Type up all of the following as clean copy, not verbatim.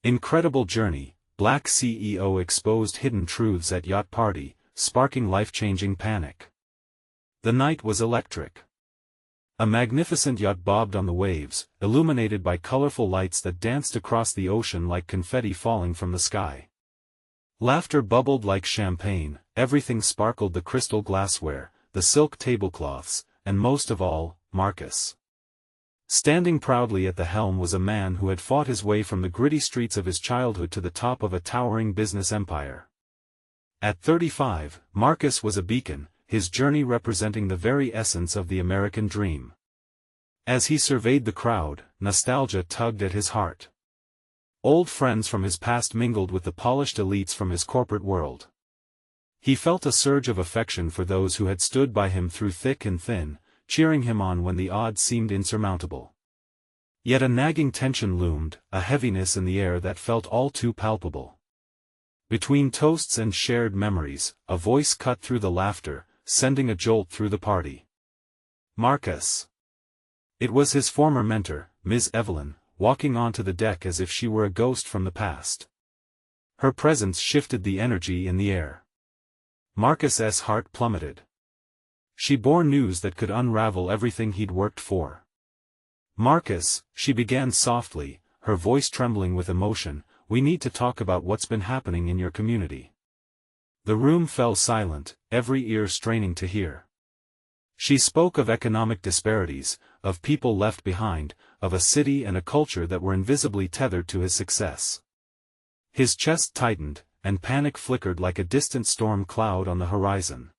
Incredible journey, Black CEO exposed hidden truths at yacht party, sparking life-changing panic. The night was electric. A magnificent yacht bobbed on the waves, illuminated by colorful lights that danced across the ocean like confetti falling from the sky. Laughter bubbled like champagne, everything sparkled: the crystal glassware, the silk tablecloths, and most of all, Marcus. Standing proudly at the helm was a man who had fought his way from the gritty streets of his childhood to the top of a towering business empire. At 35, Marcus was a beacon, his journey representing the very essence of the American dream. As he surveyed the crowd, nostalgia tugged at his heart. Old friends from his past mingled with the polished elites from his corporate world. He felt a surge of affection for those who had stood by him through thick and thin, cheering him on when the odds seemed insurmountable. Yet a nagging tension loomed, a heaviness in the air that felt all too palpable. Between toasts and shared memories, a voice cut through the laughter, sending a jolt through the party. Marcus. It was his former mentor, Ms. Evelyn, walking onto the deck as if she were a ghost from the past. Her presence shifted the energy in the air. Marcus's heart plummeted. She bore news that could unravel everything he'd worked for. Marcus, she began softly, her voice trembling with emotion, we need to talk about what's been happening in your community. The room fell silent, every ear straining to hear. She spoke of economic disparities, of people left behind, of a city and a culture that were invisibly tethered to his success. His chest tightened, and panic flickered like a distant storm cloud on the horizon.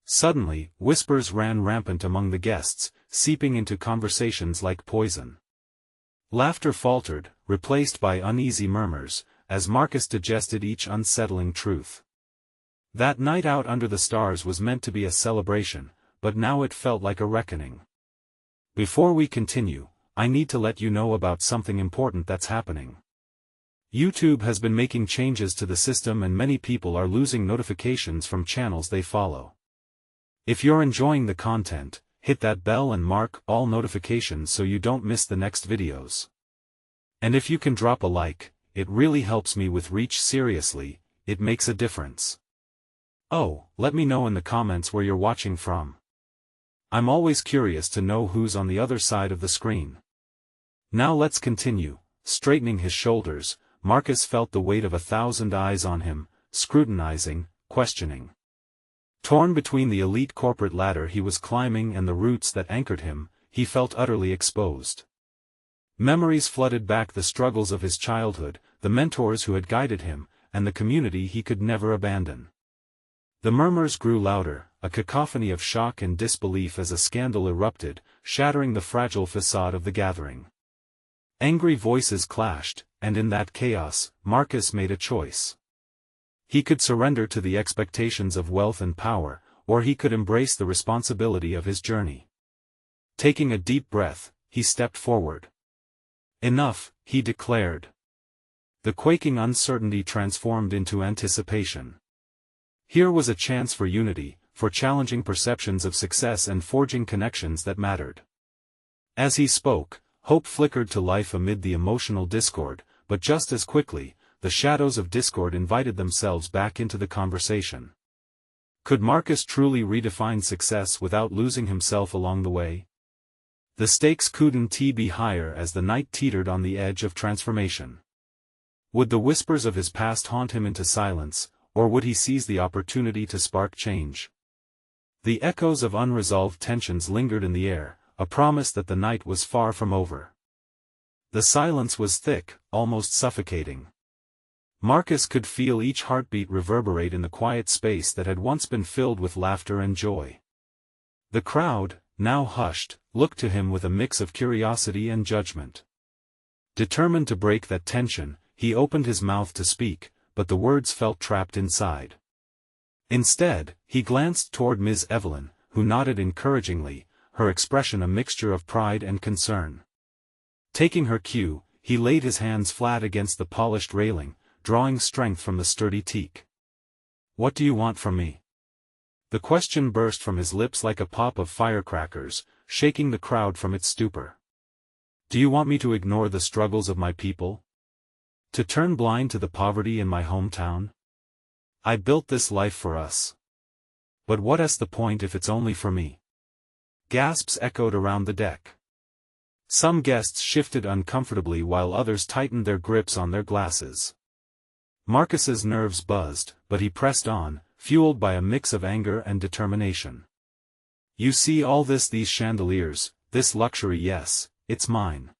Suddenly, whispers ran rampant among the guests, seeping into conversations like poison. Laughter faltered, replaced by uneasy murmurs, as Marcus digested each unsettling truth. That night out under the stars was meant to be a celebration, but now it felt like a reckoning. Before we continue, I need to let you know about something important that's happening. YouTube has been making changes to the system and many people are losing notifications from channels they follow. If you're enjoying the content, hit that bell and mark all notifications so you don't miss the next videos. And if you can drop a like, it really helps me with reach. Seriously, it makes a difference. Oh, let me know in the comments where you're watching from. I'm always curious to know who's on the other side of the screen. Now let's continue. Straightening his shoulders, Marcus felt the weight of 1,000 eyes on him, scrutinizing, questioning. Torn between the elite corporate ladder he was climbing and the roots that anchored him, he felt utterly exposed. Memories flooded back: the struggles of his childhood, the mentors who had guided him, and the community he could never abandon. The murmurs grew louder, a cacophony of shock and disbelief as a scandal erupted, shattering the fragile facade of the gathering. Angry voices clashed, and in that chaos, Marcus made a choice. He could surrender to the expectations of wealth and power, or he could embrace the responsibility of his journey. Taking a deep breath, he stepped forward. Enough, he declared. The quaking uncertainty transformed into anticipation. Here was a chance for unity, for challenging perceptions of success and forging connections that mattered. As he spoke, hope flickered to life amid the emotional discord, but just as quickly, the shadows of discord invited themselves back into the conversation. Could Marcus truly redefine success without losing himself along the way? The stakes couldn't be higher as the night teetered on the edge of transformation. Would the whispers of his past haunt him into silence, or would he seize the opportunity to spark change? The echoes of unresolved tensions lingered in the air, a promise that the night was far from over. The silence was thick, almost suffocating. Marcus could feel each heartbeat reverberate in the quiet space that had once been filled with laughter and joy. The crowd, now hushed, looked to him with a mix of curiosity and judgment. Determined to break that tension, he opened his mouth to speak, but the words felt trapped inside. Instead, he glanced toward Ms. Evelyn, who nodded encouragingly, her expression a mixture of pride and concern. Taking her cue, he laid his hands flat against the polished railing, drawing strength from the sturdy teak. "What do you want from me?" The question burst from his lips like a pop of firecrackers, shaking the crowd from its stupor. "Do you want me to ignore the struggles of my people? To turn blind to the poverty in my hometown? I built this life for us. But what's the point if it's only for me? Gasps echoed around the deck. Some guests shifted uncomfortably while others tightened their grips on their glasses. Marcus's nerves buzzed, but he pressed on, fueled by a mix of anger and determination. You see all these chandeliers, this luxury, yes, it's mine.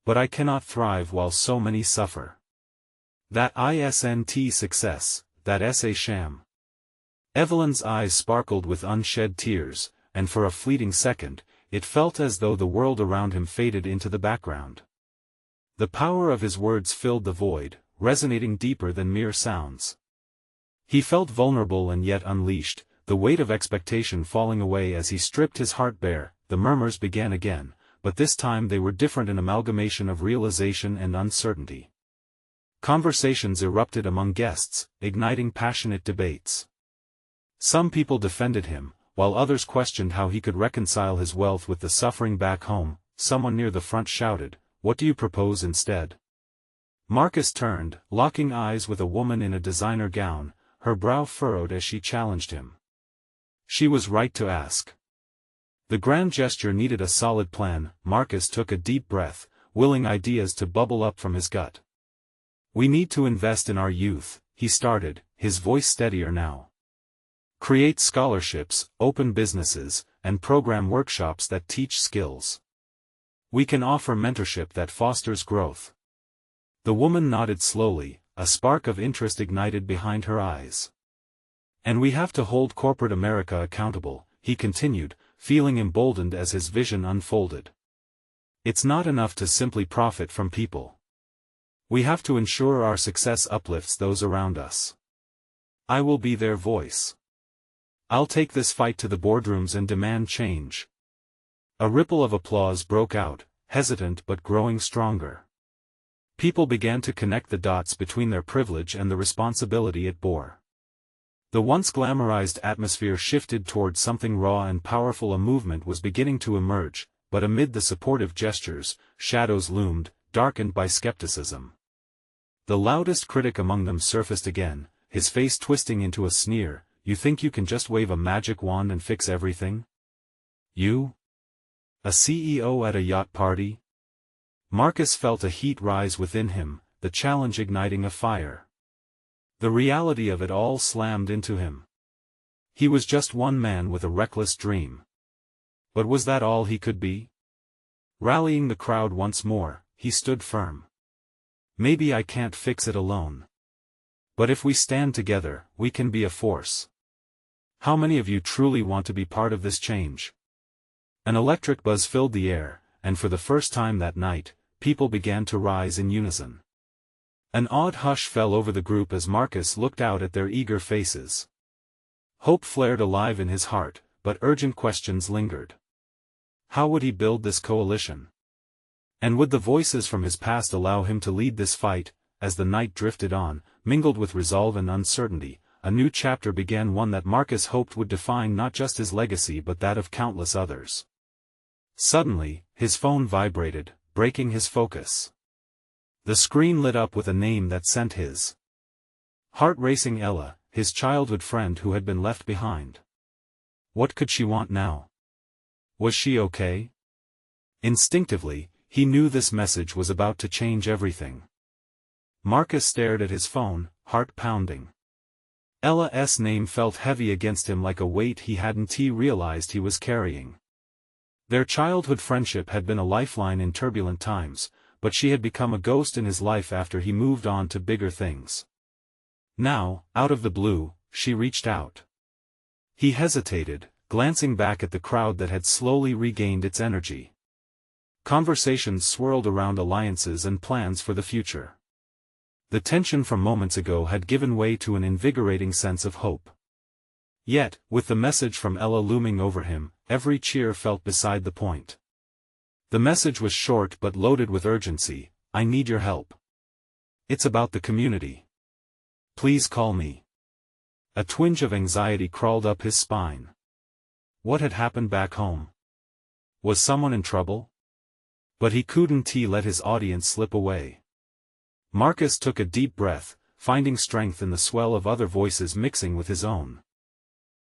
But I cannot thrive while so many suffer. That isn't success, that's a sham. Evelyn's eyes sparkled with unshed tears, and for a fleeting second, it felt as though the world around him faded into the background. The power of his words filled the void, resonating deeper than mere sounds. He felt vulnerable and yet unleashed, the weight of expectation falling away as he stripped his heart bare. The murmurs began again, but this time they were different, an amalgamation of realization and uncertainty. Conversations erupted among guests, igniting passionate debates. Some people defended him, while others questioned how he could reconcile his wealth with the suffering back home. Someone near the front shouted, "What do you propose instead?" Marcus turned, locking eyes with a woman in a designer gown, her brow furrowed as she challenged him. She was right to ask. The grand gesture needed a solid plan. Marcus took a deep breath, willing ideas to bubble up from his gut. We need to invest in our youth, he started, his voice steadier now. Create scholarships, open businesses, and program workshops that teach skills. We can offer mentorship that fosters growth. The woman nodded slowly, a spark of interest ignited behind her eyes. And we have to hold corporate America accountable, he continued, feeling emboldened as his vision unfolded. It's not enough to simply profit from people. We have to ensure our success uplifts those around us. I will be their voice. I'll take this fight to the boardrooms and demand change. A ripple of applause broke out, hesitant but growing stronger. People began to connect the dots between their privilege and the responsibility it bore. The once glamorized atmosphere shifted toward something raw and powerful. A movement was beginning to emerge, but amid the supportive gestures, shadows loomed, darkened by skepticism. The loudest critic among them surfaced again, his face twisting into a sneer. You think you can just wave a magic wand and fix everything? You? A CEO at a yacht party? Marcus felt a heat rise within him, the challenge igniting a fire. The reality of it all slammed into him. He was just one man with a reckless dream. But was that all he could be? Rallying the crowd once more, he stood firm. Maybe I can't fix it alone. But if we stand together, we can be a force. How many of you truly want to be part of this change? An electric buzz filled the air, and for the first time that night, people began to rise in unison. An awed hush fell over the group as Marcus looked out at their eager faces. Hope flared alive in his heart, but urgent questions lingered. How would he build this coalition? And would the voices from his past allow him to lead this fight? As the night drifted on, mingled with resolve and uncertainty, a new chapter began, one that Marcus hoped would define not just his legacy but that of countless others. Suddenly, his phone vibrated, breaking his focus. The screen lit up with a name that sent his heart racing. Ella, his childhood friend who had been left behind. What could she want now? Was she okay? Instinctively, he knew this message was about to change everything. Marcus stared at his phone, heart pounding. Ella's name felt heavy against him like a weight he hadn't realized he was carrying. Their childhood friendship had been a lifeline in turbulent times, but she had become a ghost in his life after he moved on to bigger things. Now, out of the blue, she reached out. He hesitated, glancing back at the crowd that had slowly regained its energy. Conversations swirled around alliances and plans for the future. The tension from moments ago had given way to an invigorating sense of hope. Yet, with the message from Ella looming over him, every cheer felt beside the point. The message was short but loaded with urgency. I need your help. It's about the community. Please call me. A twinge of anxiety crawled up his spine. What had happened back home? Was someone in trouble? But he couldn't let his audience slip away. Marcus took a deep breath, finding strength in the swell of other voices mixing with his own.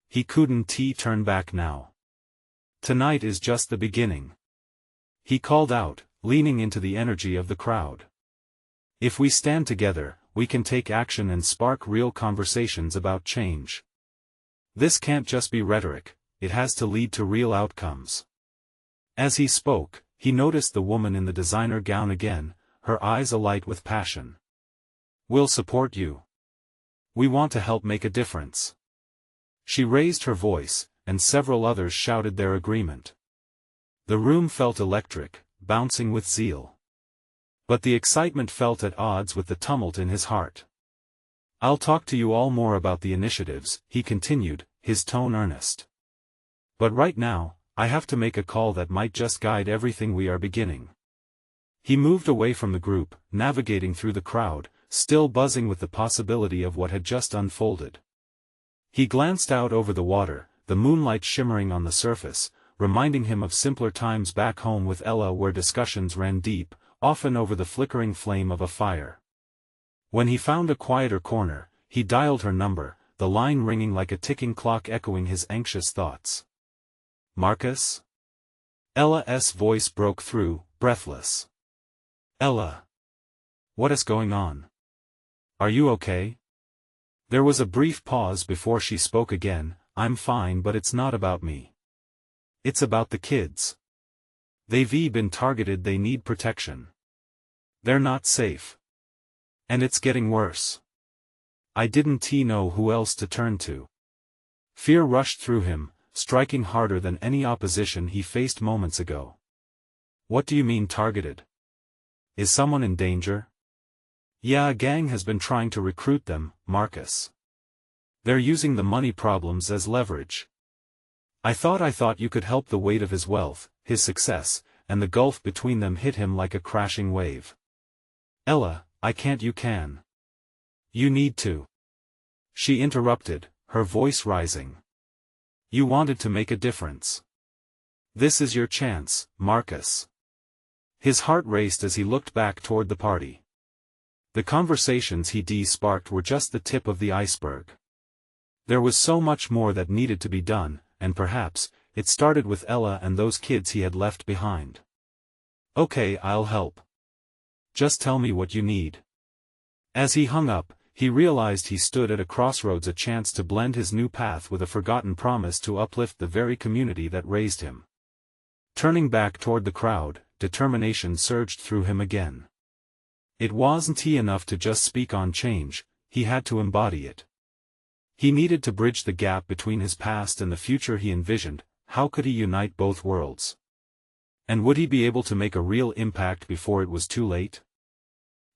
He couldn't turn back now. Tonight is just the beginning. He called out, leaning into the energy of the crowd. If we stand together, we can take action and spark real conversations about change. This can't just be rhetoric, it has to lead to real outcomes. As he spoke, he noticed the woman in the designer gown again, her eyes alight with passion. We'll support you. We want to help make a difference. She raised her voice, and several others shouted their agreement. The room felt electric, bouncing with zeal. But the excitement felt at odds with the tumult in his heart. I'll talk to you all more about the initiatives, he continued, his tone earnest. But right now, I have to make a call that might just guide everything we are beginning. He moved away from the group, navigating through the crowd, still buzzing with the possibility of what had just unfolded. He glanced out over the water, the moonlight shimmering on the surface, reminding him of simpler times back home with Ella where discussions ran deep, often over the flickering flame of a fire. When he found a quieter corner, he dialed her number, the line ringing like a ticking clock echoing his anxious thoughts. Marcus? Ella's voice broke through, breathless. Ella. What is going on? Are you okay? There was a brief pause before she spoke again. I'm fine, but it's not about me. It's about the kids. They've been targeted, they need protection. They're not safe. And it's getting worse. I didn't know who else to turn to. Fear rushed through him, striking harder than any opposition he faced moments ago. What do you mean targeted? Is someone in danger? Yeah, a gang has been trying to recruit them, Marcus. They're using the money problems as leverage. I thought you could help. The weight of his wealth, his success, and the gulf between them hit him like a crashing wave. Ella, I can't. You can. You need to. She interrupted, her voice rising. You wanted to make a difference. This is your chance, Marcus. His heart raced as he looked back toward the party. The conversations he sparked were just the tip of the iceberg. There was so much more that needed to be done, and perhaps, it started with Ella and those kids he had left behind. Okay, I'll help. Just tell me what you need. As he hung up, he realized he stood at a crossroads, a chance to blend his new path with a forgotten promise to uplift the very community that raised him. Turning back toward the crowd, determination surged through him again. It wasn't enough to just speak on change, he had to embody it. He needed to bridge the gap between his past and the future he envisioned. How could he unite both worlds? And would he be able to make a real impact before it was too late?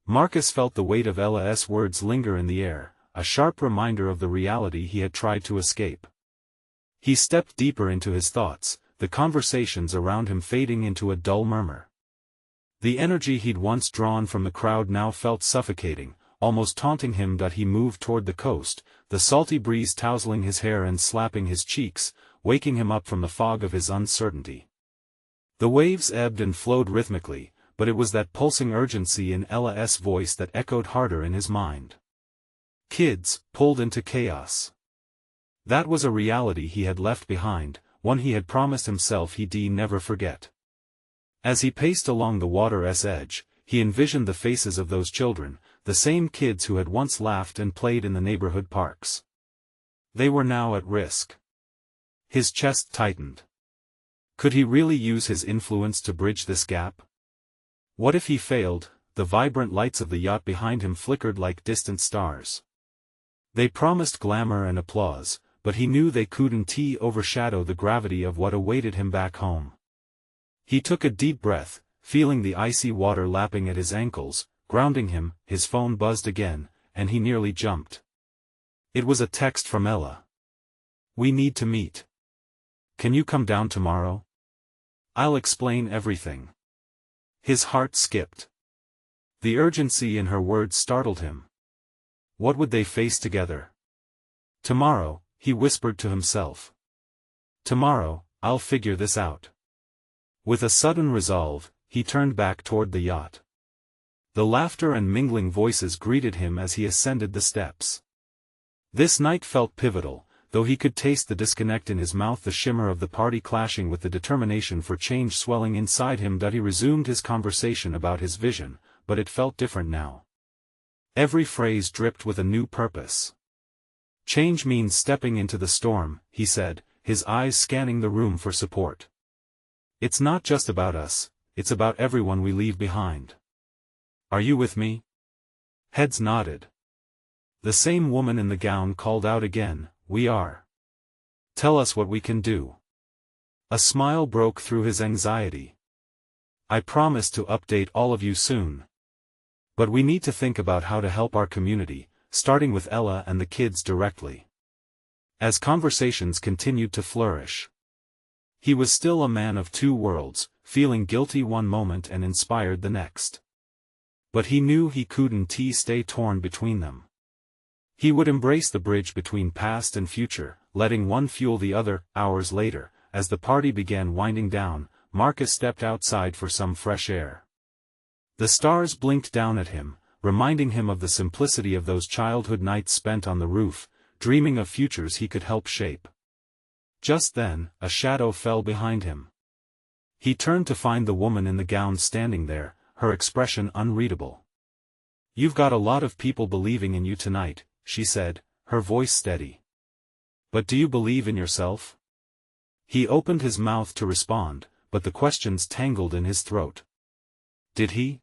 Marcus felt the weight of Ella's words linger in the air, a sharp reminder of the reality he had tried to escape. He stepped deeper into his thoughts, the conversations around him fading into a dull murmur. The energy he'd once drawn from the crowd now felt suffocating, almost taunting him. He moved toward the coast, the salty breeze tousling his hair and slapping his cheeks, waking him up from the fog of his uncertainty. The waves ebbed and flowed rhythmically, but it was that pulsing urgency in Ella's voice that echoed harder in his mind. Kids, pulled into chaos. That was a reality he had left behind, one he had promised himself he'd never forget. As he paced along the water's edge, he envisioned the faces of those children, the same kids who had once laughed and played in the neighborhood parks. They were now at risk. His chest tightened. Could he really use his influence to bridge this gap? What if he failed? The vibrant lights of the yacht behind him flickered like distant stars. They promised glamour and applause, but he knew they couldn't overshadow the gravity of what awaited him back home. He took a deep breath, feeling the icy water lapping at his ankles, grounding him. His phone buzzed again, and he nearly jumped. It was a text from Ella. We need to meet. Can you come down tomorrow? I'll explain everything. His heart skipped. The urgency in her words startled him. What would they face together? Tomorrow, he whispered to himself. Tomorrow, I'll figure this out. With a sudden resolve, he turned back toward the yacht. The laughter and mingling voices greeted him as he ascended the steps. This night felt pivotal, though he could taste the disconnect in his mouth, the shimmer of the party clashing with the determination for change swelling inside him. He resumed his conversation about his vision, but it felt different now. Every phrase dripped with a new purpose. Change means stepping into the storm, he said, his eyes scanning the room for support. It's not just about us, it's about everyone we leave behind. Are you with me? Heads nodded. The same woman in the gown called out again, we are. Tell us what we can do. A smile broke through his anxiety. I promise to update all of you soon. But we need to think about how to help our community, starting with Ella and the kids directly. As conversations continued to flourish. He was still a man of two worlds, feeling guilty one moment and inspired the next. But he knew he couldn't stay torn between them. He would embrace the bridge between past and future, letting one fuel the other. Hours later, as the party began winding down, Marcus stepped outside for some fresh air. The stars blinked down at him, reminding him of the simplicity of those childhood nights spent on the roof, dreaming of futures he could help shape. Just then, a shadow fell behind him. He turned to find the woman in the gown standing there, her expression unreadable. You've got a lot of people believing in you tonight, she said, her voice steady. But do you believe in yourself? He opened his mouth to respond, but the questions tangled in his throat. Did he?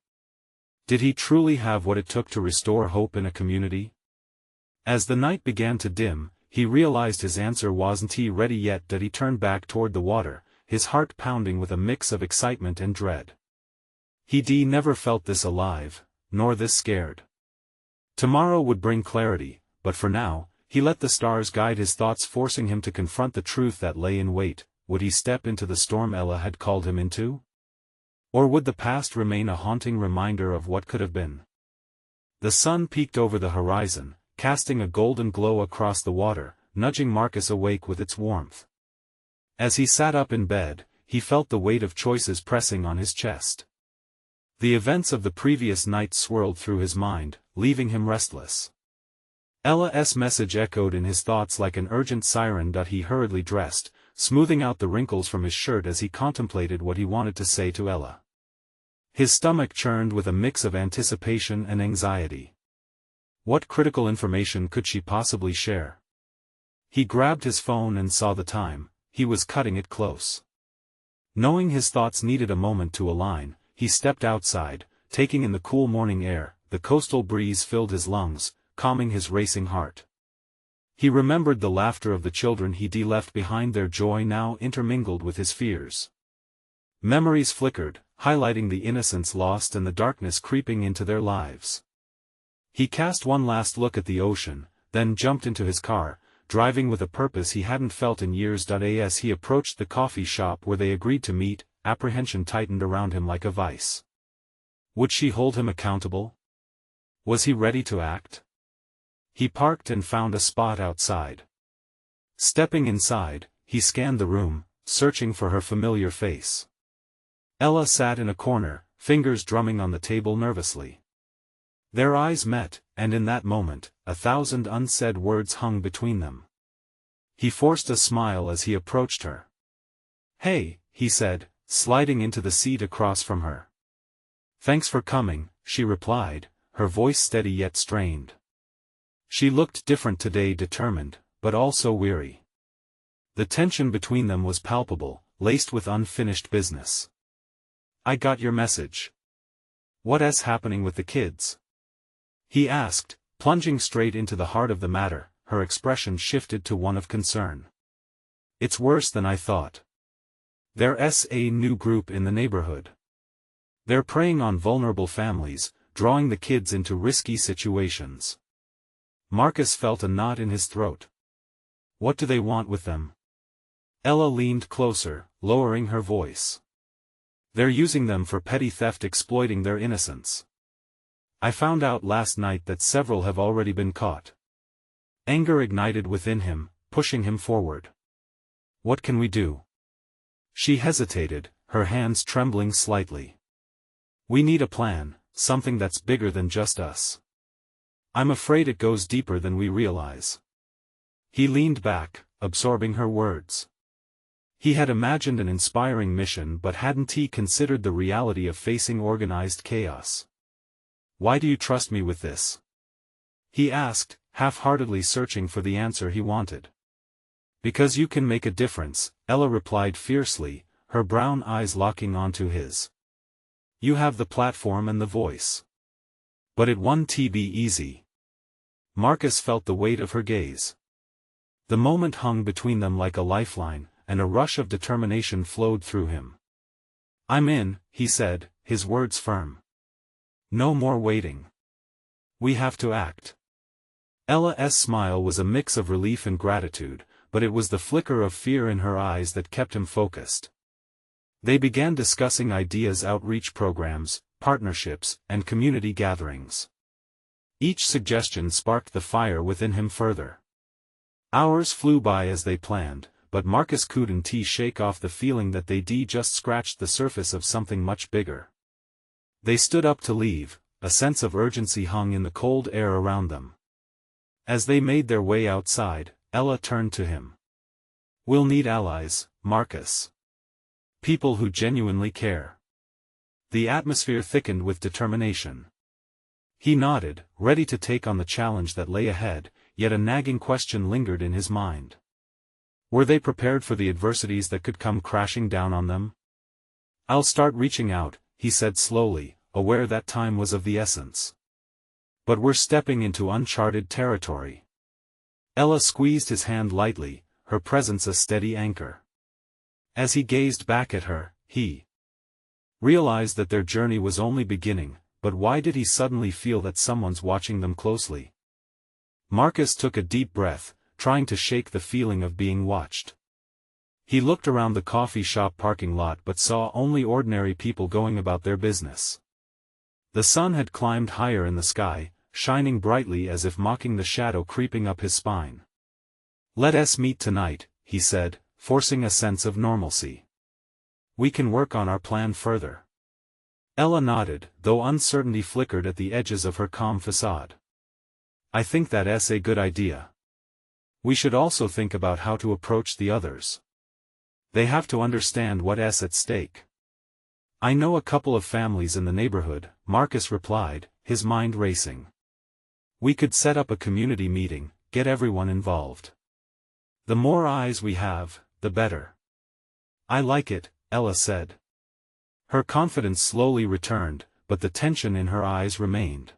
Did he truly have what it took to restore hope in a community? As the night began to dim, he realized his answer wasn't ready yet. He turned back toward the water, his heart pounding with a mix of excitement and dread. He never felt this alive, nor this scared. Tomorrow would bring clarity, but for now, he let the stars guide his thoughts, forcing him to confront the truth that lay in wait. Would he step into the storm Ella had called him into? Or would the past remain a haunting reminder of what could have been? The sun peeked over the horizon, casting a golden glow across the water, nudging Marcus awake with its warmth. As he sat up in bed, he felt the weight of choices pressing on his chest. The events of the previous night swirled through his mind, leaving him restless. Ella's message echoed in his thoughts like an urgent siren. He hurriedly dressed, smoothing out the wrinkles from his shirt as he contemplated what he wanted to say to Ella. His stomach churned with a mix of anticipation and anxiety. What critical information could she possibly share? He grabbed his phone and saw the time. He was cutting it close. Knowing his thoughts needed a moment to align, he stepped outside, taking in the cool morning air. The coastal breeze filled his lungs, calming his racing heart. He remembered the laughter of the children he'd left behind, their joy now intermingled with his fears. Memories flickered, highlighting the innocence lost and the darkness creeping into their lives. He cast one last look at the ocean, then jumped into his car, driving with a purpose he hadn't felt in years. As he approached the coffee shop where they agreed to meet, apprehension tightened around him like a vice. Would she hold him accountable? Was he ready to act? He parked and found a spot outside. Stepping inside, he scanned the room, searching for her familiar face. Ella sat in a corner, fingers drumming on the table nervously. Their eyes met, and in that moment, 1,000 unsaid words hung between them. He forced a smile as he approached her. "Hey," he said, sliding into the seat across from her. "Thanks for coming," she replied, her voice steady yet strained. She looked different today, determined, but also weary. The tension between them was palpable, laced with unfinished business. "I got your message. What's happening with the kids?" he asked, plunging straight into the heart of the matter. Her expression shifted to one of concern. "It's worse than I thought. There's a new group in the neighborhood. They're preying on vulnerable families, drawing the kids into risky situations." Marcus felt a knot in his throat. "What do they want with them?" Ella leaned closer, lowering her voice. "They're using them for petty theft, exploiting their innocence. I found out last night that several have already been caught." Anger ignited within him, pushing him forward. "What can we do?" She hesitated, her hands trembling slightly. "We need a plan," something that's bigger than just us. I'm afraid it goes deeper than we realize. He leaned back, absorbing her words. He had imagined an inspiring mission, but hadn't he considered the reality of facing organized chaos? Why do you trust me with this? He asked, half-heartedly searching for the answer he wanted. Because you can make a difference, Ella replied fiercely, her brown eyes locking onto his. You have the platform and the voice. But it won't be easy. Marcus felt the weight of her gaze. The moment hung between them like a lifeline, and a rush of determination flowed through him. I'm in, he said, his words firm. No more waiting. We have to act. Ella's smile was a mix of relief and gratitude, but it was the flicker of fear in her eyes that kept him focused. They began discussing ideas, outreach programs, partnerships, and community gatherings. Each suggestion sparked the fire within him further. Hours flew by as they planned, but Marcus couldn't shake off the feeling that they'd just scratched the surface of something much bigger. They stood up to leave, a sense of urgency hung in the cold air around them. As they made their way outside, Ella turned to him. We'll need allies, Marcus. People who genuinely care. The atmosphere thickened with determination. He nodded, ready to take on the challenge that lay ahead, yet a nagging question lingered in his mind. Were they prepared for the adversities that could come crashing down on them? I'll start reaching out, he said slowly, aware that time was of the essence. But we're stepping into uncharted territory. Ella squeezed his hand lightly, her presence a steady anchor. As he gazed back at her, he realized that their journey was only beginning, but why did he suddenly feel that someone's watching them closely? Marcus took a deep breath, trying to shake the feeling of being watched. He looked around the coffee shop parking lot but saw only ordinary people going about their business. The sun had climbed higher in the sky, shining brightly as if mocking the shadow creeping up his spine. Let us meet tonight, he said, forcing a sense of normalcy. We can work on our plan further. Ella nodded, though uncertainty flickered at the edges of her calm facade. I think that's a good idea. We should also think about how to approach the others. They have to understand what's at stake. I know a couple of families in the neighborhood, Marcus replied, his mind racing. We could set up a community meeting, get everyone involved. The more eyes we have, the better. I like it, Ella said. Her confidence slowly returned, but the tension in her eyes remained.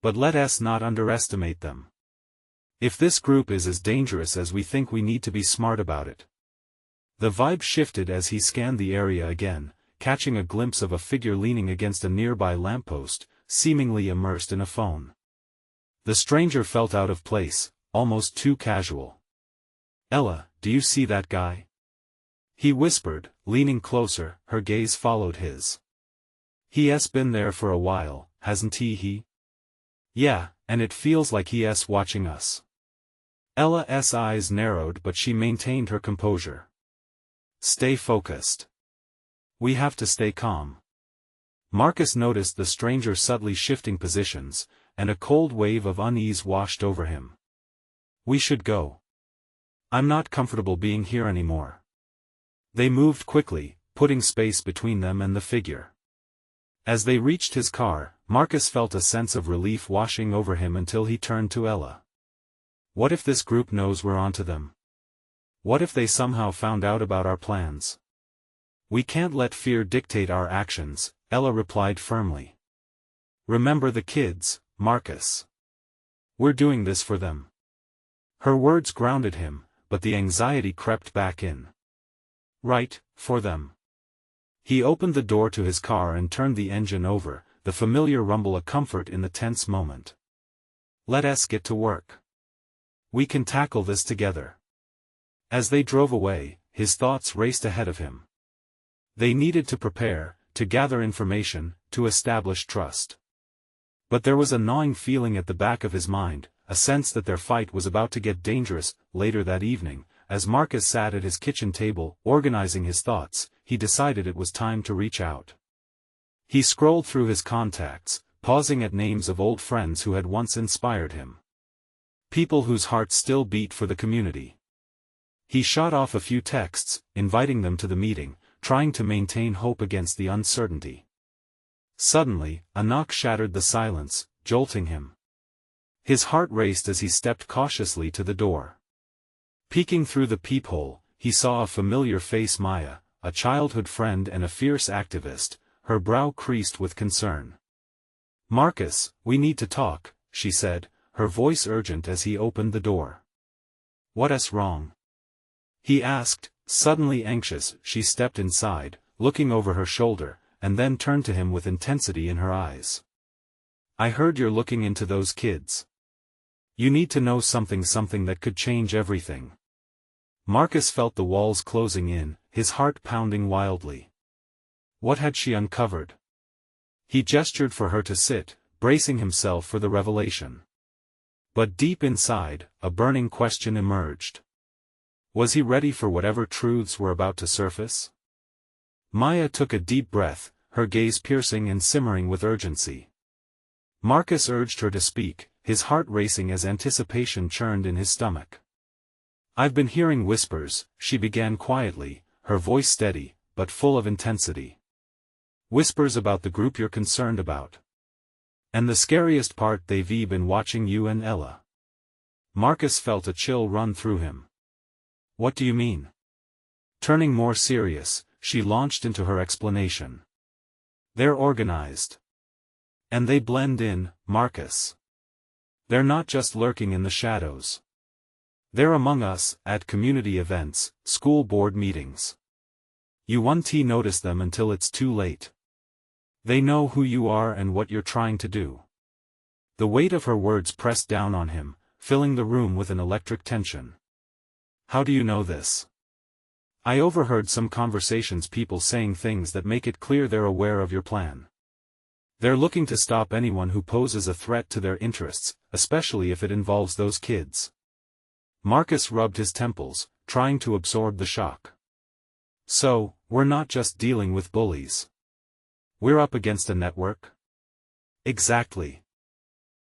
But let us not underestimate them. If this group is as dangerous as we think, we need to be smart about it. The vibe shifted as he scanned the area again, catching a glimpse of a figure leaning against a nearby lamppost, seemingly immersed in a phone. The stranger felt out of place, almost too casual. Ella, do you see that guy? He whispered, leaning closer, her gaze followed his. He's been there for a while, hasn't he? Yeah, and it feels like he's watching us. Ella's eyes narrowed, but she maintained her composure. Stay focused. We have to stay calm. Marcus noticed the stranger subtly shifting positions, and a cold wave of unease washed over him. We should go. I'm not comfortable being here anymore. They moved quickly, putting space between them and the figure. As they reached his car, Marcus felt a sense of relief washing over him until he turned to Ella. What if this group knows we're onto them? What if they somehow found out about our plans? We can't let fear dictate our actions, Ella replied firmly. Remember the kids, Marcus. We're doing this for them. Her words grounded him, but the anxiety crept back in. Right, for them. He opened the door to his car and turned the engine over, the familiar rumble a comfort in the tense moment. Let us get to work. We can tackle this together. As they drove away, his thoughts raced ahead of him. They needed to prepare, to gather information, to establish trust. But there was a gnawing feeling at the back of his mind, a sense that their fight was about to get dangerous. Later that evening, as Marcus sat at his kitchen table, organizing his thoughts, he decided it was time to reach out. He scrolled through his contacts, pausing at names of old friends who had once inspired him. People whose hearts still beat for the community. He shot off a few texts, inviting them to the meeting, trying to maintain hope against the uncertainty. Suddenly, a knock shattered the silence, jolting him. His heart raced as he stepped cautiously to the door. Peeking through the peephole, he saw a familiar face: Maya, a childhood friend and a fierce activist, her brow creased with concern. "Marcus, we need to talk," she said, her voice urgent as he opened the door. "What's wrong?" he asked, suddenly anxious. She stepped inside, looking over her shoulder, and then turned to him with intensity in her eyes. "I heard you're looking into those kids. You need to know something that could change everything." Marcus felt the walls closing in, his heart pounding wildly. What had she uncovered? He gestured for her to sit, bracing himself for the revelation. But deep inside, a burning question emerged. Was he ready for whatever truths were about to surface? Maya took a deep breath, her gaze piercing and simmering with urgency. Marcus urged her to speak, his heart racing as anticipation churned in his stomach. "I've been hearing whispers," she began quietly, her voice steady, but full of intensity. "Whispers about the group you're concerned about. And the scariest part, they've been watching you and Ella." Marcus felt a chill run through him. "What do you mean?" Turning more serious, she launched into her explanation. "They're organized. And they blend in, Marcus. They're not just lurking in the shadows. They're among us, at community events, school board meetings. You won't notice them until it's too late. They know who you are and what you're trying to do." The weight of her words pressed down on him, filling the room with an electric tension. "How do you know this?" "I overheard some conversations, people saying things that make it clear they're aware of your plan. They're looking to stop anyone who poses a threat to their interests, especially if it involves those kids." Marcus rubbed his temples, trying to absorb the shock. "So, we're not just dealing with bullies. We're up against a network?" "Exactly.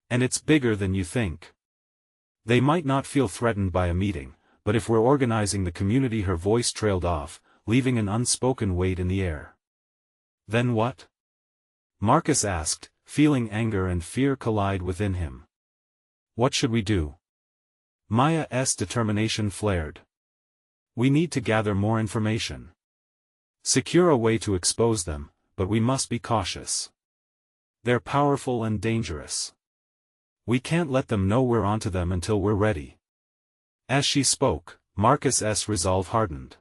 And it's bigger than you think. They might not feel threatened by a meeting, but if we're organizing the community," her voice trailed off, leaving an unspoken weight in the air. "Then what?" Marcus asked, feeling anger and fear collide within him. "What should we do?" Maya's determination flared. "We need to gather more information. Secure a way to expose them, but we must be cautious. They're powerful and dangerous. We can't let them know we're onto them until we're ready." As she spoke, Marcus's resolve hardened.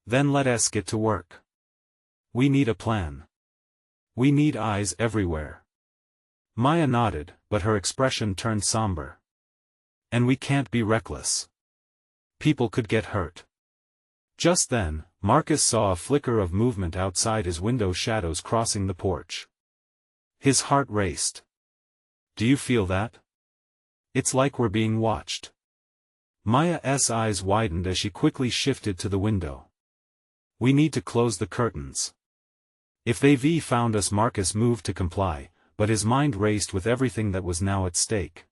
"Then let us get to work. We need a plan. We need eyes everywhere." Maya nodded, but her expression turned somber. "And we can't be reckless. People could get hurt." Just then, Marcus saw a flicker of movement outside his window, shadows crossing the porch. His heart raced. "Do you feel that? It's like we're being watched." Maya's eyes widened as she quickly shifted to the window. "We need to close the curtains. If they've found us." Marcus moved to comply, but his mind raced with everything that was now at stake.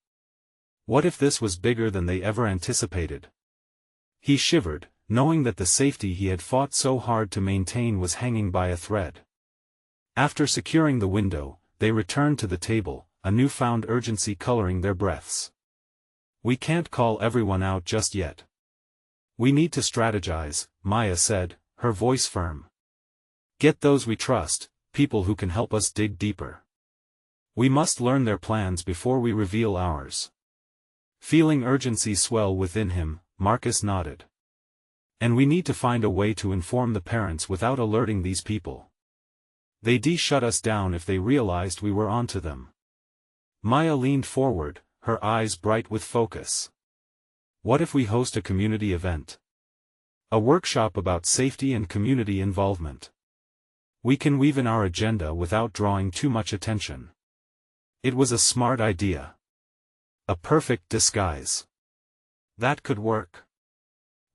What if this was bigger than they ever anticipated? He shivered, knowing that the safety he had fought so hard to maintain was hanging by a thread. After securing the window, they returned to the table, a newfound urgency coloring their breaths. "We can't call everyone out just yet. We need to strategize," Maya said, her voice firm. "Get those we trust, people who can help us dig deeper. We must learn their plans before we reveal ours." Feeling urgency swell within him, Marcus nodded. "And we need to find a way to inform the parents without alerting these people. They'd shut us down if they realized we were onto them." Maya leaned forward, her eyes bright with focus. "What if we host a community event? A workshop about safety and community involvement. We can weave in our agenda without drawing too much attention." It was a smart idea. A perfect disguise. "That could work.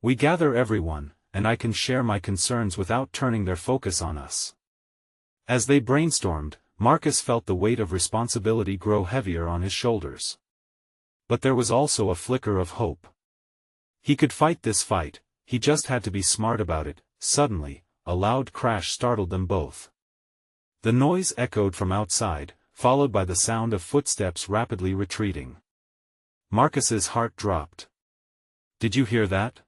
We gather everyone, and I can share my concerns without turning their focus on us." As they brainstormed, Marcus felt the weight of responsibility grow heavier on his shoulders. But there was also a flicker of hope. He could fight this fight, he just had to be smart about it. Suddenly, a loud crash startled them both. The noise echoed from outside, followed by the sound of footsteps rapidly retreating. Marcus's heart dropped. "Did you hear that?"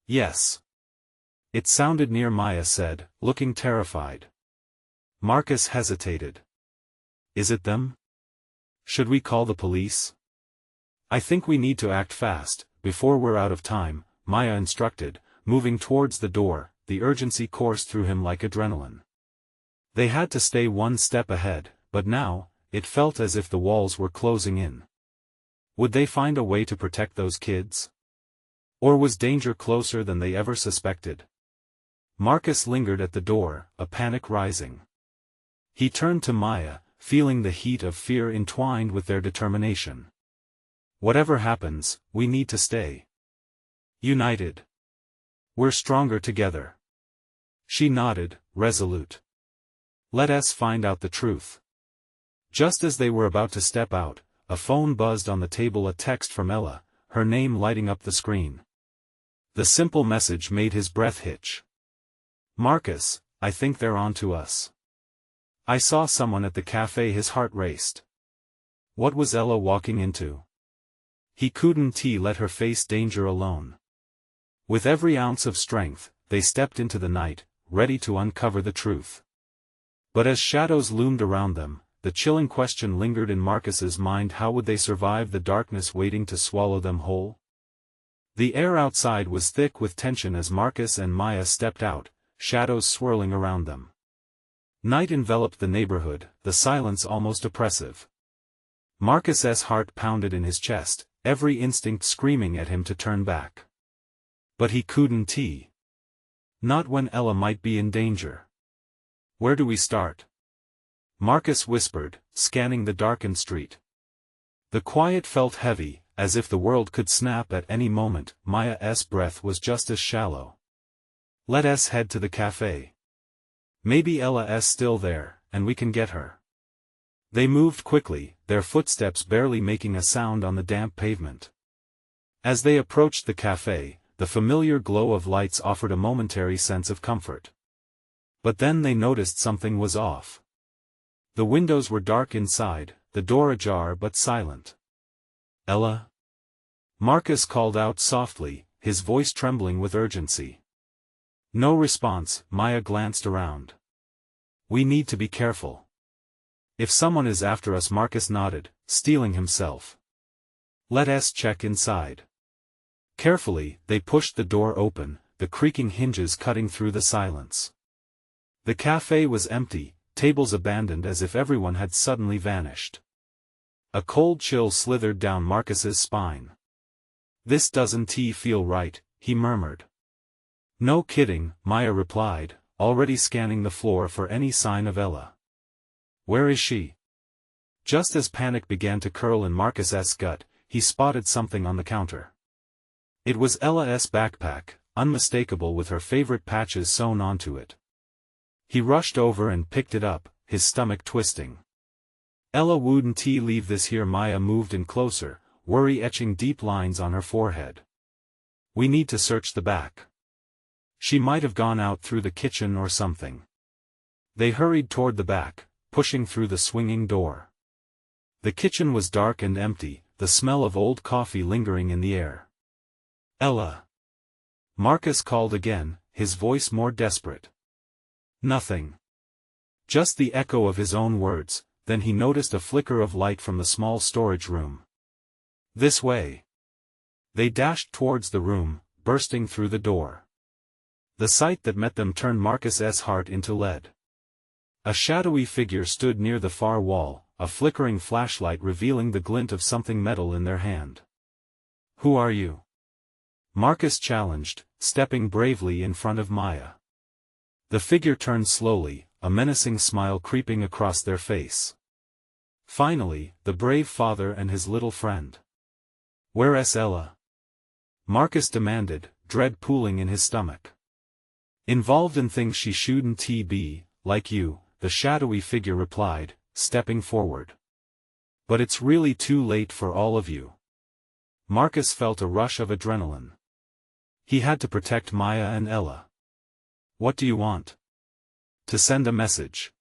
"Yes." "It sounded near," Maya said, looking terrified. Marcus hesitated. "Is it them? Should we call the police?" "I think we need to act fast, before we're out of time," Maya instructed, moving towards the door. The urgency coursed through him like adrenaline. They had to stay one step ahead, but now, it felt as if the walls were closing in. Would they find a way to protect those kids? Or was danger closer than they ever suspected? Marcus lingered at the door, a panic rising. He turned to Maya, feeling the heat of fear entwined with their determination. "Whatever happens, we need to stay united. We're stronger together." She nodded, resolute. "Let us find out the truth." Just as they were about to step out, a phone buzzed on the table, a text from Ella, her name lighting up the screen. The simple message made his breath hitch. "Marcus, I think they're on to us. I saw someone at the cafe." His heart raced. What was Ella walking into? He couldn't let her face danger alone. With every ounce of strength, they stepped into the night, ready to uncover the truth. But as shadows loomed around them, the chilling question lingered in Marcus's mind: how would they survive the darkness waiting to swallow them whole? The air outside was thick with tension as Marcus and Maya stepped out, shadows swirling around them. Night enveloped the neighborhood, the silence almost oppressive. Marcus's heart pounded in his chest, every instinct screaming at him to turn back. But he couldn't. Not when Ella might be in danger. "Where do we start?" Marcus whispered, scanning the darkened street. The quiet felt heavy, as if the world could snap at any moment. Maya's breath was just as shallow. "Let us head to the cafe. Maybe Ella's still there, and we can get her." They moved quickly, their footsteps barely making a sound on the damp pavement. As they approached the cafe, the familiar glow of lights offered a momentary sense of comfort. But then they noticed something was off. The windows were dark inside, the door ajar but silent. "Ella?" Marcus called out softly, his voice trembling with urgency. No response. Maya glanced around. "We need to be careful. If someone is after us." Marcus nodded, steeling himself. "Let us check inside." Carefully, they pushed the door open, the creaking hinges cutting through the silence. The cafe was empty, tables abandoned as if everyone had suddenly vanished. A cold chill slithered down Marcus's spine. "This doesn't feel right," he murmured. "No kidding," Maya replied, already scanning the floor for any sign of Ella. "Where is she?" Just as panic began to curl in Marcus's gut, he spotted something on the counter. It was Ella's backpack, unmistakable with her favorite patches sewn onto it. He rushed over and picked it up, his stomach twisting. "Ella wouldn't leave this here." Maya moved in closer, worry etching deep lines on her forehead. "We need to search the back. She might have gone out through the kitchen or something." They hurried toward the back, pushing through the swinging door. The kitchen was dark and empty, the smell of old coffee lingering in the air. "Ella!" Marcus called again, his voice more desperate. Nothing. Just the echo of his own words. Then he noticed a flicker of light from the small storage room. "This way." They dashed towards the room, bursting through the door. The sight that met them turned Marcus's heart into lead. A shadowy figure stood near the far wall, a flickering flashlight revealing the glint of something metal in their hand. "Who are you?" Marcus challenged, stepping bravely in front of Maya. The figure turned slowly, a menacing smile creeping across their face. Finally, the brave father and his little friend. "Where's Ella?" Marcus demanded, dread pooling in his stomach. "Involved in things she shouldn't be, like you," the shadowy figure replied, stepping forward. But it's really too late for all of you. Marcus felt a rush of adrenaline. He had to protect Maya and Ella. What do you want? To send a message.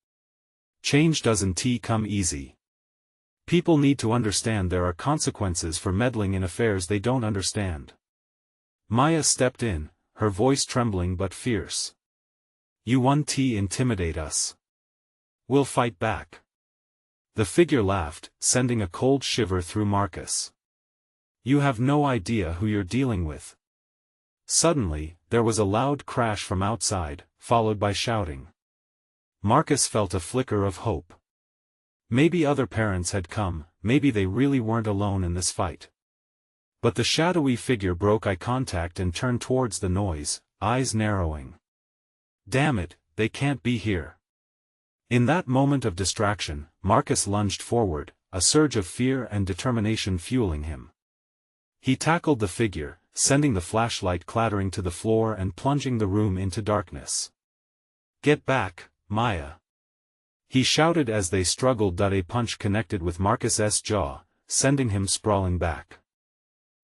Change doesn't come easy. People need to understand there are consequences for meddling in affairs they don't understand. Maya stepped in, her voice trembling but fierce. You won't intimidate us. We'll fight back. The figure laughed, sending a cold shiver through Marcus. You have no idea who you're dealing with. Suddenly, there was a loud crash from outside, followed by shouting. Marcus felt a flicker of hope. Maybe other parents had come, maybe they really weren't alone in this fight. But the shadowy figure broke eye contact and turned towards the noise, eyes narrowing. Damn it, they can't be here. In that moment of distraction, Marcus lunged forward, a surge of fear and determination fueling him. He tackled the figure, sending the flashlight clattering to the floor and plunging the room into darkness. Get back, Maya! He shouted as they struggled. A punch connected with Marcus's jaw, sending him sprawling back.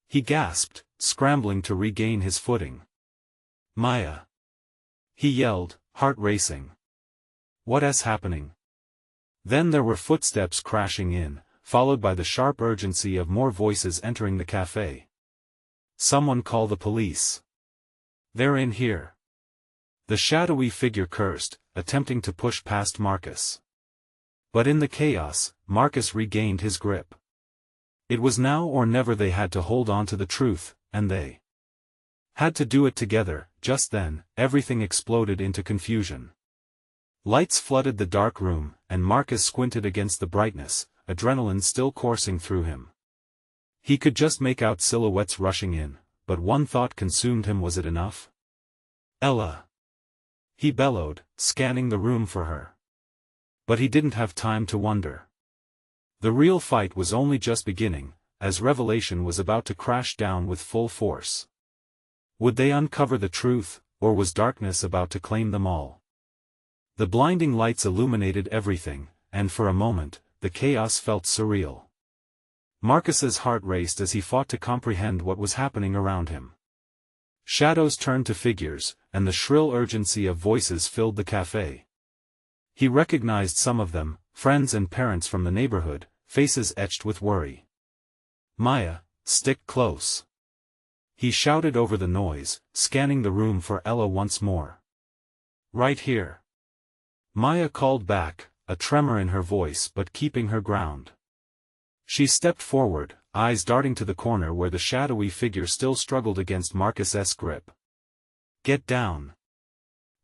He gasped, scrambling to regain his footing. Maya! He yelled, heart racing. What is happening? Then there were footsteps crashing in, followed by the sharp urgency of more voices entering the cafe. Someone call the police. They're in here. The shadowy figure cursed, attempting to push past Marcus. But in the chaos, Marcus regained his grip. It was now or never. They had to hold on to the truth, and they had to do it together. Just then, everything exploded into confusion. Lights flooded the dark room, and Marcus squinted against the brightness, adrenaline still coursing through him. He could just make out silhouettes rushing in, but one thought consumed him. Was it enough? Ella! He bellowed, scanning the room for her. But he didn't have time to wonder. The real fight was only just beginning, as revelation was about to crash down with full force. Would they uncover the truth, or was darkness about to claim them all? The blinding lights illuminated everything, and for a moment, the chaos felt surreal. Marcus's heart raced as he fought to comprehend what was happening around him. Shadows turned to figures, and the shrill urgency of voices filled the cafe. He recognized some of them, friends and parents from the neighborhood, faces etched with worry. Maya, stick close. He shouted over the noise, scanning the room for Ella once more. Right here. Maya called back, a tremor in her voice but keeping her ground. She stepped forward, eyes darting to the corner where the shadowy figure still struggled against Marcus's grip. Get down!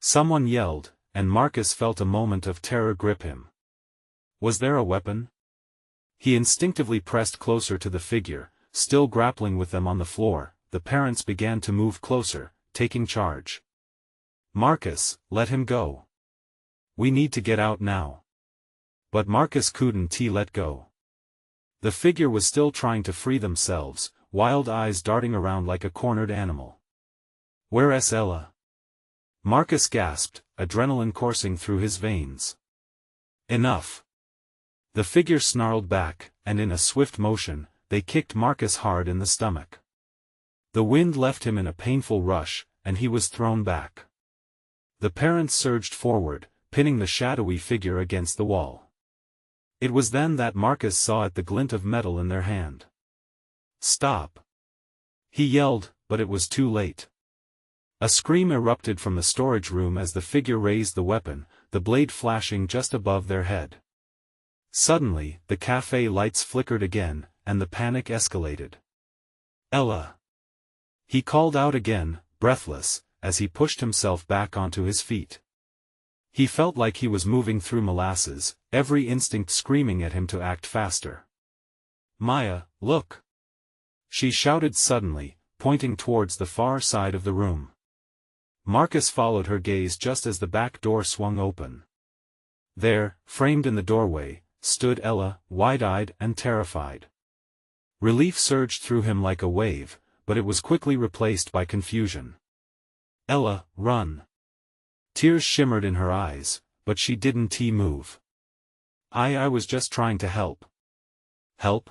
Someone yelled, and Marcus felt a moment of terror grip him. Was there a weapon? He instinctively pressed closer to the figure, still grappling with them on the floor. The parents began to move closer, taking charge. Marcus, let him go. We need to get out now. But Marcus couldn't let go. The figure was still trying to free themselves, wild eyes darting around like a cornered animal. Where's Ella? Marcus gasped, adrenaline coursing through his veins. Enough. The figure snarled back, and in a swift motion, they kicked Marcus hard in the stomach. The wind left him in a painful rush, and he was thrown back. The parents surged forward, pinning the shadowy figure against the wall. It was then that Marcus saw the glint of metal in their hand. Stop! He yelled, but it was too late. A scream erupted from the storage room as the figure raised the weapon, the blade flashing just above their head. Suddenly, the cafe lights flickered again, and the panic escalated. Ella! He called out again, breathless, as he pushed himself back onto his feet. He felt like he was moving through molasses, every instinct screaming at him to act faster. Maya, look! She shouted suddenly, pointing towards the far side of the room. Marcus followed her gaze just as the back door swung open. There, framed in the doorway, stood Ella, wide-eyed and terrified. Relief surged through him like a wave, but it was quickly replaced by confusion. Ella, run! Tears shimmered in her eyes, but she didn't move. I was just trying to help. Help?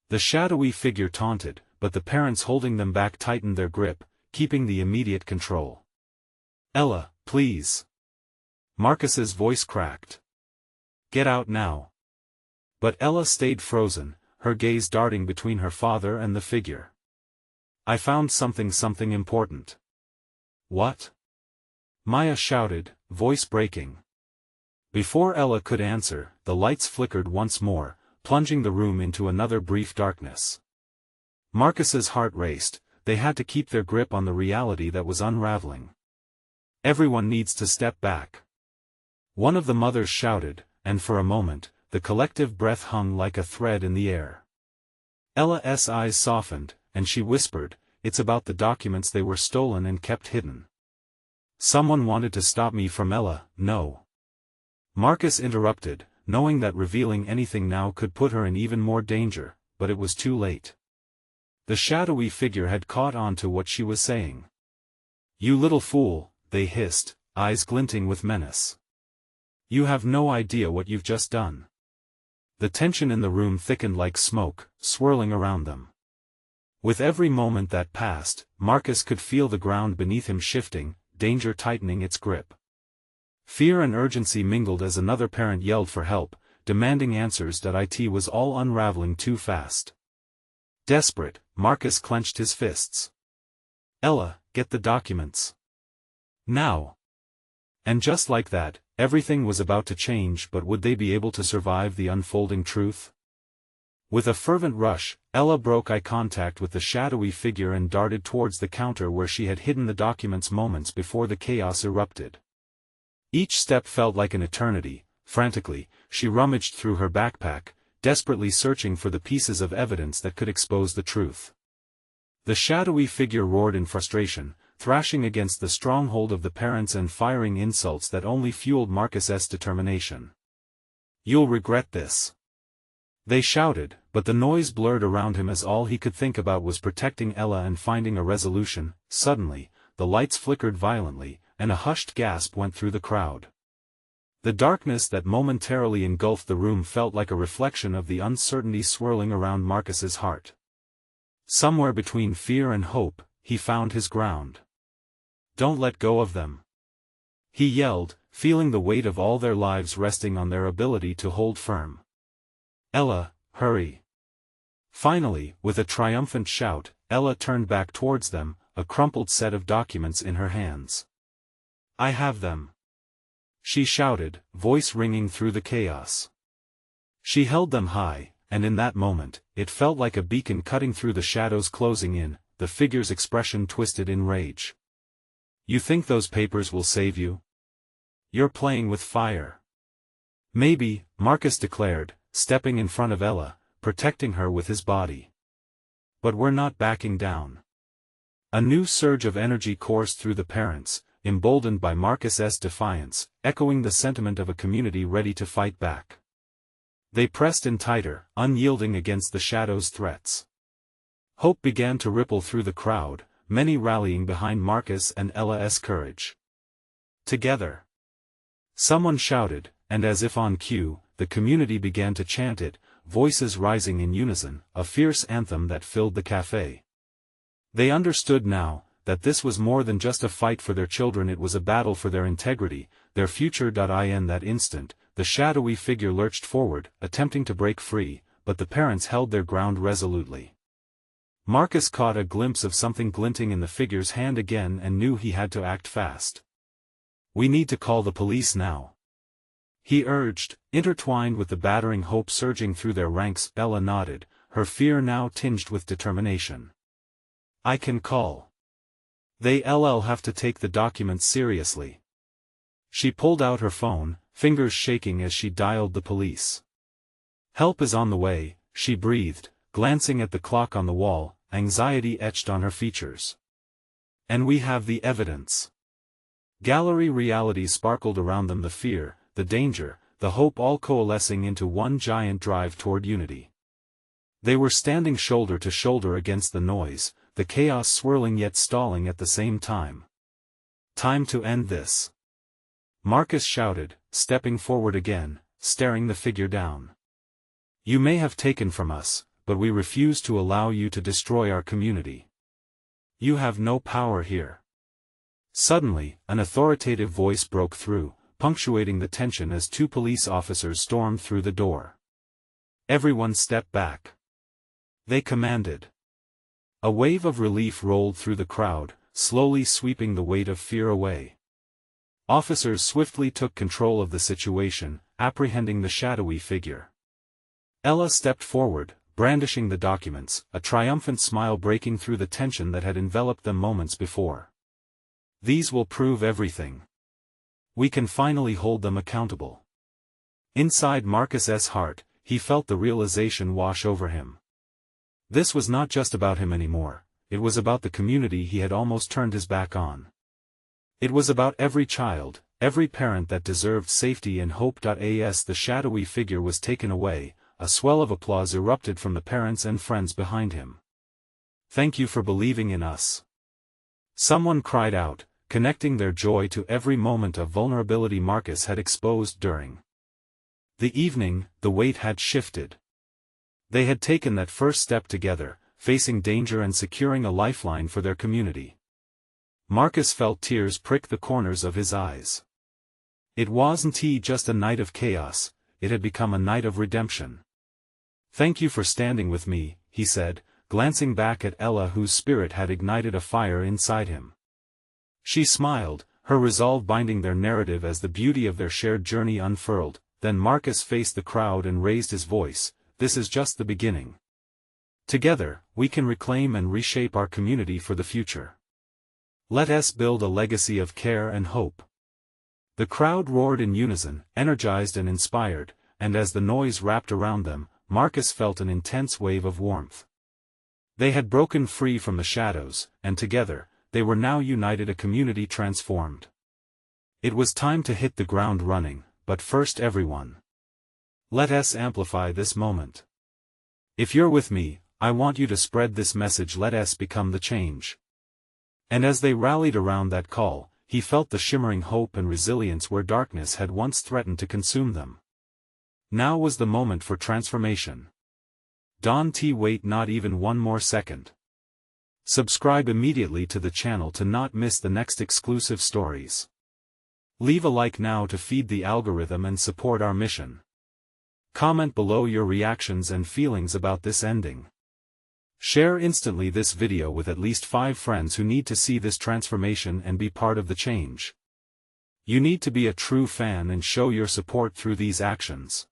The shadowy figure taunted, but the parents holding them back tightened their grip, keeping the immediate control. Ella, please. Marcus's voice cracked. Get out now. But Ella stayed frozen, her gaze darting between her father and the figure. I found something important. What? Maya shouted, voice breaking. Before Ella could answer, the lights flickered once more, plunging the room into another brief darkness. Marcus's heart raced. They had to keep their grip on the reality that was unraveling. Everyone needs to step back. One of the mothers shouted, and for a moment, the collective breath hung like a thread in the air. Ella's eyes softened, and she whispered, it's about the documents they were stolen and kept hidden. Someone wanted to stop me from Ella, no. Marcus interrupted, knowing that revealing anything now could put her in even more danger, but it was too late. The shadowy figure had caught on to what she was saying. You little fool, they hissed, eyes glinting with menace. You have no idea what you've just done. The tension in the room thickened like smoke, swirling around them. With every moment that passed, Marcus could feel the ground beneath him shifting, danger tightening its grip. Fear and urgency mingled as another parent yelled for help, demanding answers that it was all unraveling too fast. Desperate, Marcus clenched his fists. Ella, get the documents. Now. And just like that, everything was about to change, but would they be able to survive the unfolding truth? With a fervent rush, Ella broke eye contact with the shadowy figure and darted towards the counter where she had hidden the documents moments before the chaos erupted. Each step felt like an eternity. Frantically, she rummaged through her backpack, desperately searching for the pieces of evidence that could expose the truth. The shadowy figure roared in frustration, thrashing against the stronghold of the parents and firing insults that only fueled Marcus's determination. You'll regret this. They shouted, but the noise blurred around him as all he could think about was protecting Ella and finding a resolution. Suddenly, the lights flickered violently, and a hushed gasp went through the crowd. The darkness that momentarily engulfed the room felt like a reflection of the uncertainty swirling around Marcus's heart. Somewhere between fear and hope, he found his ground. Don't let go of them. He yelled, feeling the weight of all their lives resting on their ability to hold firm. Ella, hurry. Finally, with a triumphant shout, Ella turned back towards them, a crumpled set of documents in her hands. I have them. She shouted, voice ringing through the chaos. She held them high, and in that moment, it felt like a beacon cutting through the shadows closing in. The figure's expression twisted in rage. You think those papers will save you? You're playing with fire. Maybe, Marcus declared, stepping in front of Ella, protecting her with his body. But we're not backing down. A new surge of energy coursed through the parents, emboldened by Marcus's defiance, echoing the sentiment of a community ready to fight back. They pressed in tighter, unyielding against the shadow's threats. Hope began to ripple through the crowd, many rallying behind Marcus and Ella's courage. Together. Someone shouted, and as if on cue, the community began to chant it, voices rising in unison, a fierce anthem that filled the cafe. They understood now, that this was more than just a fight for their children, it was a battle for their integrity, their future. In that instant, the shadowy figure lurched forward, attempting to break free, but the parents held their ground resolutely. Marcus caught a glimpse of something glinting in the figure's hand again and knew he had to act fast. We need to call the police now. He urged, intertwined with the battering hope surging through their ranks. Ella nodded, her fear now tinged with determination. I can call. They'll have to take the documents seriously. She pulled out her phone, fingers shaking as she dialed the police. Help is on the way, she breathed, glancing at the clock on the wall, anxiety etched on her features. And we have the evidence. Gallery reality sparkled around them, the fear, the danger, the hope all coalescing into one giant drive toward unity. They were standing shoulder to shoulder against the noise, the chaos swirling yet stalling at the same time. Time to end this. Marcus shouted, stepping forward again, staring the figure down. "You may have taken from us, but we refuse to allow you to destroy our community. You have no power here." Suddenly, an authoritative voice broke through, punctuating the tension as two police officers stormed through the door. "Everyone step back," they commanded. A wave of relief rolled through the crowd, slowly sweeping the weight of fear away. Officers swiftly took control of the situation, apprehending the shadowy figure. Ella stepped forward, brandishing the documents, a triumphant smile breaking through the tension that had enveloped them moments before. "These will prove everything. We can finally hold them accountable." Inside Marcus's heart, he felt the realization wash over him. This was not just about him anymore, it was about the community he had almost turned his back on. It was about every child, every parent that deserved safety and hope. As the shadowy figure was taken away, a swell of applause erupted from the parents and friends behind him. "Thank you for believing in us," someone cried out, connecting their joy to every moment of vulnerability Marcus had exposed during the evening. The weight had shifted. They had taken that first step together, facing danger and securing a lifeline for their community. Marcus felt tears prick the corners of his eyes. It wasn't just a night of chaos, it had become a night of redemption. "Thank you for standing with me," he said, glancing back at Ella, whose spirit had ignited a fire inside him. She smiled, her resolve binding their narrative as the beauty of their shared journey unfurled. Then Marcus faced the crowd and raised his voice, "This is just the beginning. Together, we can reclaim and reshape our community for the future. Let us build a legacy of care and hope." The crowd roared in unison, energized and inspired, and as the noise wrapped around them, Marcus felt an intense wave of warmth. They had broken free from the shadows, and together, they were now united, a community transformed. It was time to hit the ground running, but first everyone. Let us amplify this moment. If you're with me, I want you to spread this message. Let us become the change. And as they rallied around that call, he felt the shimmering hope and resilience where darkness had once threatened to consume them. Now was the moment for transformation. Don't wait not even one more second. Subscribe immediately to the channel to not miss the next exclusive stories. Leave a like now to feed the algorithm and support our mission. Comment below your reactions and feelings about this ending. Share instantly this video with at least 5 friends who need to see this transformation and be part of the change. You need to be a true fan and show your support through these actions.